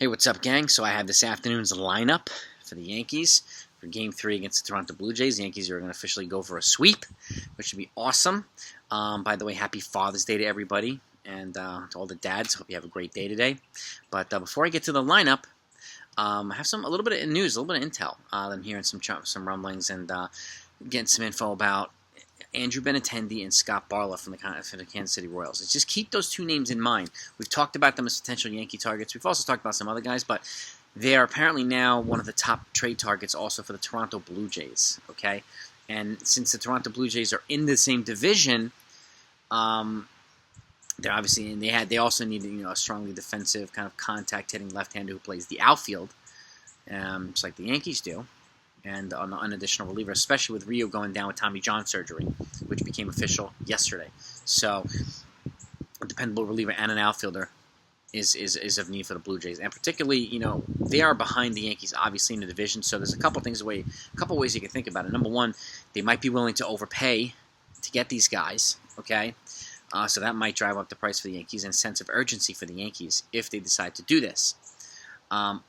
Hey, what's up, gang? So I have this afternoon's lineup for the Yankees for Game 3 against the Toronto Blue Jays. The Yankees are going to officially go for a sweep, which should be awesome. By the way, happy Father's Day to everybody and to all the dads. Hope you have a great day today. But before I get to the lineup, I have a little bit of news, a little bit of intel. I'm hearing some rumblings and getting some info about Andrew Benintendi and Scott Barlow from the Kansas City Royals. Just keep those two names in mind. We've talked about them as potential Yankee targets. We've also talked about some other guys, but they are apparently now one of the top trade targets also for the Toronto Blue Jays. Okay, and since the Toronto Blue Jays are in the same division, they're obviously they also need a strongly defensive kind of contact hitting left-hander who plays the outfield, just like the Yankees do. And an additional reliever, especially with Rio going down with Tommy John surgery, which became official yesterday. So, a dependable reliever and an outfielder is of need for the Blue Jays, and particularly, they are behind the Yankees, obviously in the division. So there's a couple ways you can think about it. Number one, they might be willing to overpay to get these guys. Okay, so that might drive up the price for the Yankees and a sense of urgency for the Yankees if they decide to do this.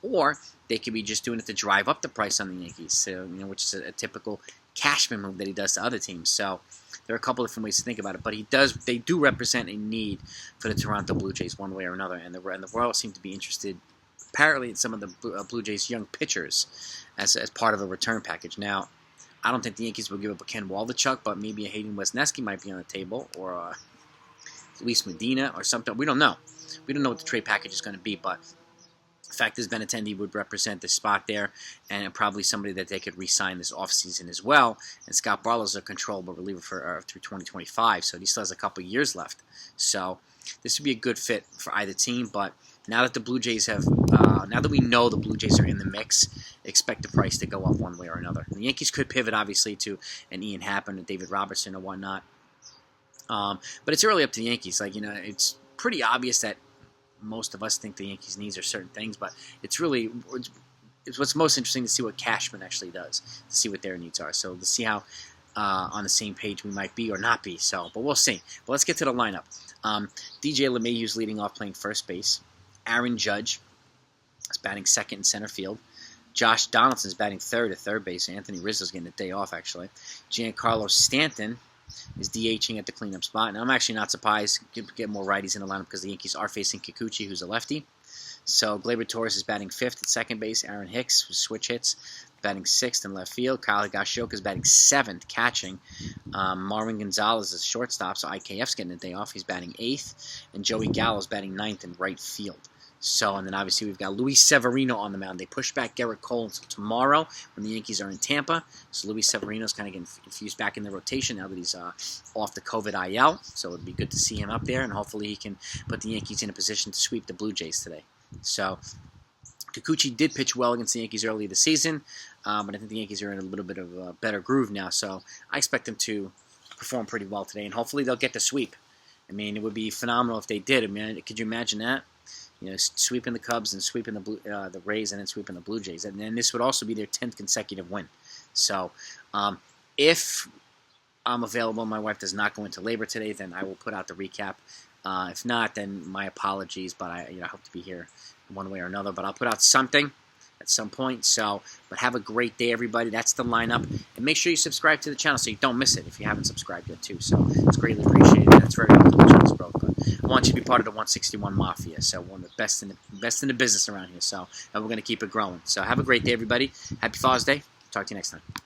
Or they could be just doing it to drive up the price on the Yankees, so, which is a typical Cashman move that he does to other teams. So there are a couple different ways to think about it, but they do represent a need for the Toronto Blue Jays one way or another, and the Royals seem to be interested, apparently, in some of the Blue Jays' young pitchers as part of a return package. Now, I don't think the Yankees will give up a Ken Waldichuk, but maybe a Hayden Wesneski might be on the table, or Luis Medina or something. We don't know. We don't know what the trade package is going to be, but the fact is, Benintendi would represent the spot there, and probably somebody that they could re-sign this offseason as well. And Scott Barlow's a controllable reliever through 2025, so he still has a couple years left. So this would be a good fit for either team. But now that the Blue Jays now that we know the Blue Jays are in the mix, expect the price to go up one way or another. The Yankees could pivot, obviously, to an Ian Happ and David Robertson or whatnot. But it's really up to the Yankees. It's pretty obvious that most of us think the Yankees' needs are certain things, but it's what's most interesting to see what Cashman actually does, to see what their needs are. So to see how on the same page we might be or not be. So, but we'll see. But let's get to the lineup. DJ LeMahieu's leading off, playing first base. Aaron Judge is batting second in center field. Josh Donaldson's batting third at third base. Anthony Rizzo's getting a day off, actually. Giancarlo Stanton is DHing at the cleanup spot. And I'm actually not surprised to get more righties in the lineup because the Yankees are facing Kikuchi, who's a lefty. So Gleyber Torres is batting fifth at second base. Aaron Hicks, who switch hits, batting sixth in left field. Kyle Higashioka is batting seventh, catching. Marwin Gonzalez is shortstop, so IKF's getting a day off. He's batting eighth. And Joey Gallo's batting ninth in right field. So, and then obviously we've got Luis Severino on the mound. They pushed back Garrett Cole until tomorrow when the Yankees are in Tampa. So Luis Severino's kind of getting infused back in the rotation now that he's off the COVID IL. So it'd be good to see him up there, and hopefully he can put the Yankees in a position to sweep the Blue Jays today. So Kikuchi did pitch well against the Yankees early this season, but I think the Yankees are in a little bit of a better groove now. So I expect them to perform pretty well today, and hopefully they'll get the sweep. I mean, it would be phenomenal if they did. I mean, could you imagine that? Sweeping the Cubs and sweeping the Rays and then sweeping the Blue Jays. And then this would also be their 10th consecutive win. So if I'm available, my wife does not go into labor today, then I will put out the recap. If not, then my apologies, but I hope to be here one way or another. But I'll put out something at some point. So, but have a great day, everybody. That's the lineup. And make sure you subscribe to the channel so you don't miss it if you haven't subscribed yet, too. So it's greatly appreciated. That's very helpful to the channel's growth. But I want you to be part of the 161 Mafia. So one of the best in the business around here. So, and we're going to keep it growing. So have a great day, everybody. Happy Father's Day. Talk to you next time.